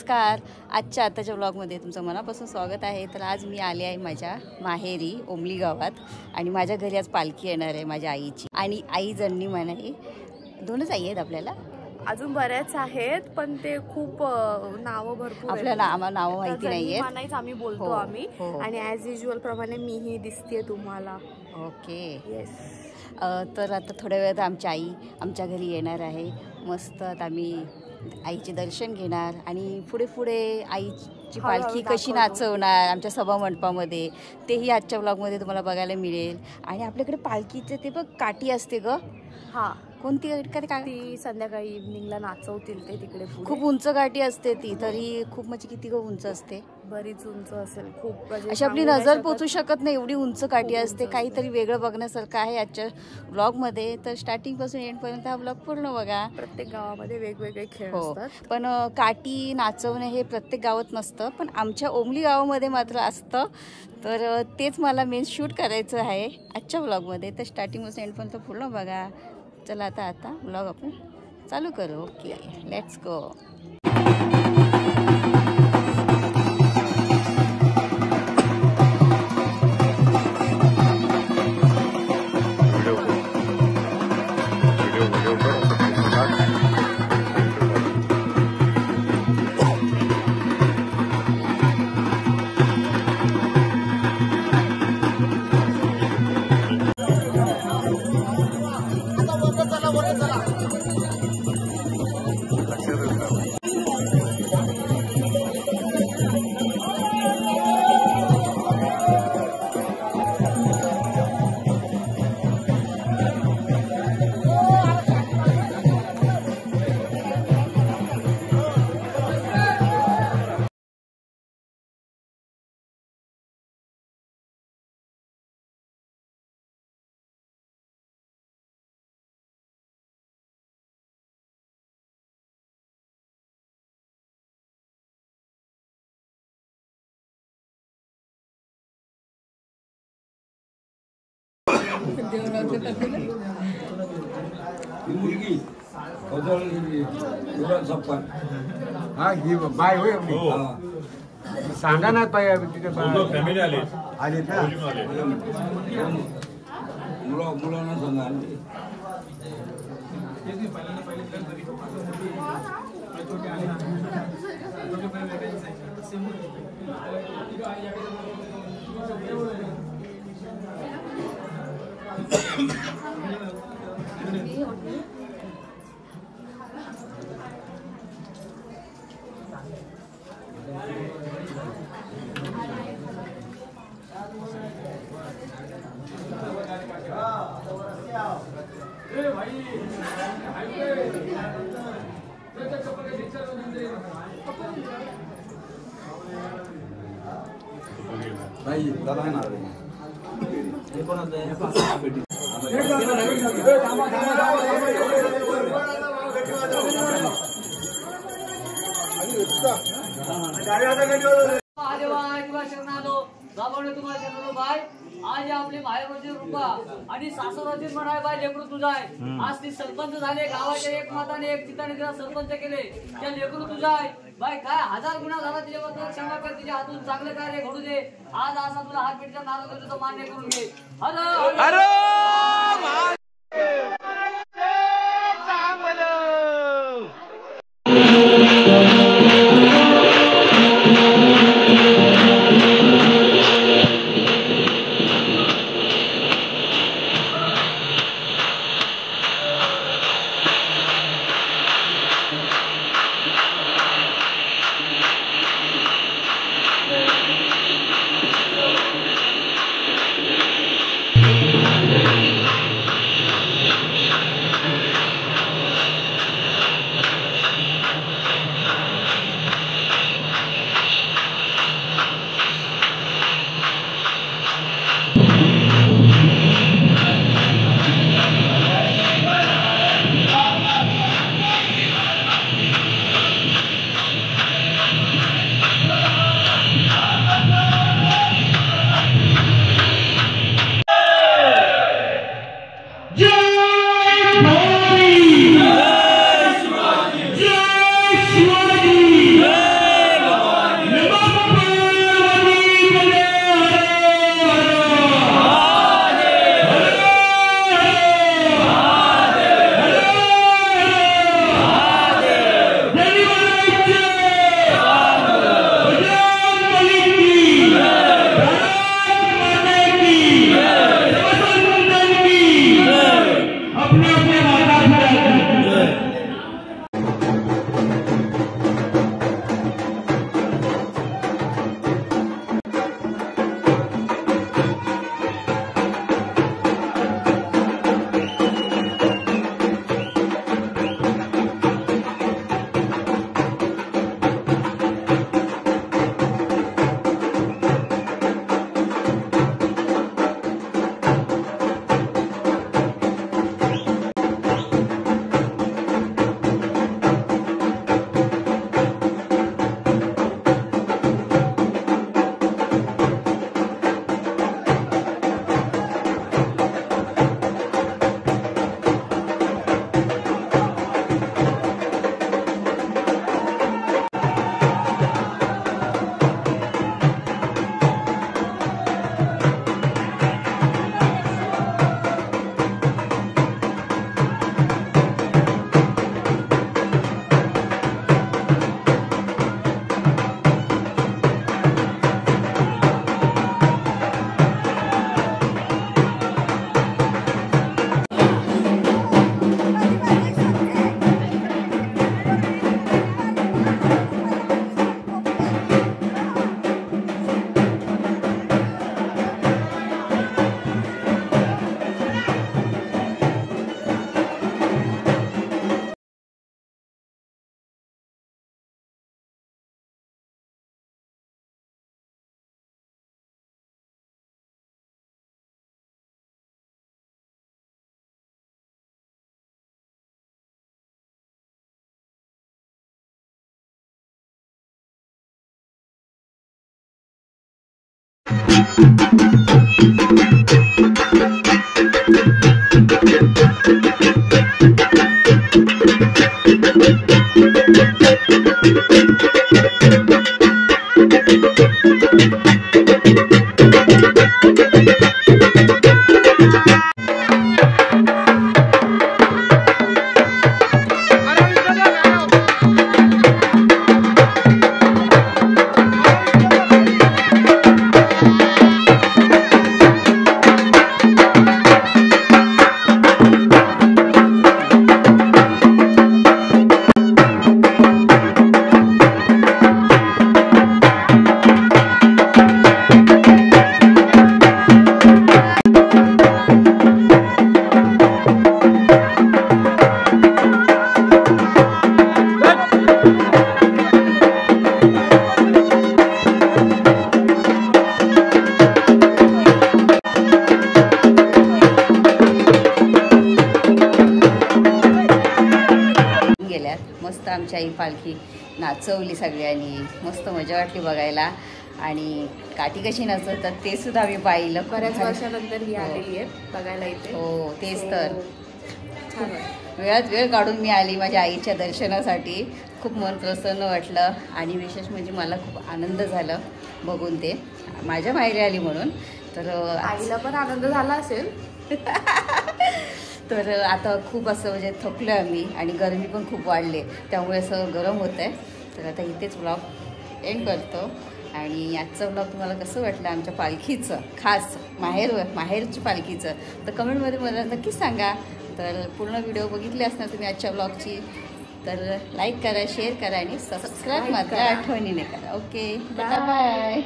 नमस्कार. आताच्या व्लॉगमध्ये तुमचं मनापासून स्वागत आहे. तर आज मी आले आहे माझ्या माहेरी ओमली गावात आणि माझ्या घरी आज पालखी येणार आहे माझ्या आईची. आणि आई जणनी म्हणाई दोनच आई आहेत आपल्याला, अजून बऱ्याच आहेत पण ते खूप नावं भरपूर आपल्याला नावं माहिती नाहीये. आम्ही बोलतो आम्ही आणि ॲज युजल प्रमाणे मीही दिसते तुम्हाला. Okay yes. तर आता थोड्या वेळात आमची आई आमच्या घरी येणार आहे. मस्त आता आम्ही आईचे दर्शन घेणार आणि पुढे पुढे आईची पालखी कशी नाचवणार आमच्या सभा मंडपामध्ये तेही आजच्या व्लॉगमध्ये तुम्हाला बघायला मिळेल. आणि आपल्याकडे पालखीचे ते बघ काठी असते ग. हां, कोणती ती संध्याकाळी इव्हनिंगला नाचवतील ते तिकडे. खूप उंच काठी असते ती, तरी खूप म्हणजे किती ग उंच असते? बरीच उंच असेल खूप. अशी आपली नजर पोचू शकत नाही एवढी उंच काठी असते. काहीतरी वेगळं बघण्यासारखं आहे आजच्या व्लॉगमध्ये. तर स्टार्टिंगपासून एंडपर्यंत हा व्लॉग पूर्ण बघा. प्रत्येक गावामध्ये वेगवेगळे खेळ असतात. पण काठी नाचवणे हे प्रत्येक गावात नसतं, पण आमच्या ओमली गावामध्ये मात्र असतं. तर तेच मला मेन शूट करायचं आहे आजच्या व्लॉगमध्ये. तर स्टार्टिंगपासून एंडपर्यंत पूर्ण बघा. चला आता व्लॉग आपण चालू करू. Okay, let's go. मुलगी बाय होय सांगा ना ताई तिथे फॅमिली आले का मुलांना सांगा. आज आपली माहेरची रूपा आणि सासरवाची म्हणाय बाय लेकरू तुझा आहे. आज ती सरपंच झाले गावाच्या एक माताने एक ठिकाणी तिला सरपंच केले. त्या लेकरू तुझा आहे बाय. काय 1000 गुन्हा झाला तिच्याबद्दल क्षमा कर. तिच्या हातून चांगलं कार्य घडू दे. आज असा तुला हात पिठचा नारळ देतो, मान्य करून घे. मस्त आमची आई पालखी नाचवली सगळ्यांनी, मस्त मजा वाटली बघायला. आणि काठी कशी नाचवतात ते सुद्धा आम्ही पाहिलं. बऱ्याच वर्षानंतर ही आलेली आहे बघायला इथे. हो तेच तर, छान वाटतं. वेळात वेळ काढून मी आली माझ्या आईच्या दर्शनासाठी. खूप मन प्रसन्न वाटलं आणि विशेष म्हणजे मला खूप आनंद झालं बघून ते, माझ्या माहेरी आली म्हणून. तर आईला पण आनंद झाला असेल. तर आता खूप असं म्हणजे थकलो आम्ही आणि गरमी पण खूप वाढले, त्यामुळे असं गरम होतं आहे. तर आता इथेच ब्लॉग एंड करतो. आणि आजचं ब्लॉग तुम्हाला कसं वाटलं आमच्या पालखीचं, खास माहेरची पालखीचं, तर कमेंटमध्ये मला नक्कीच सांगा. तर पूर्ण व्हिडिओ बघितले असणार तुम्ही आजच्या ब्लॉगची, तर लाईक करा, शेअर करा आणि सबस्क्राईब मात्र आठवणीने करा. Okay, bye.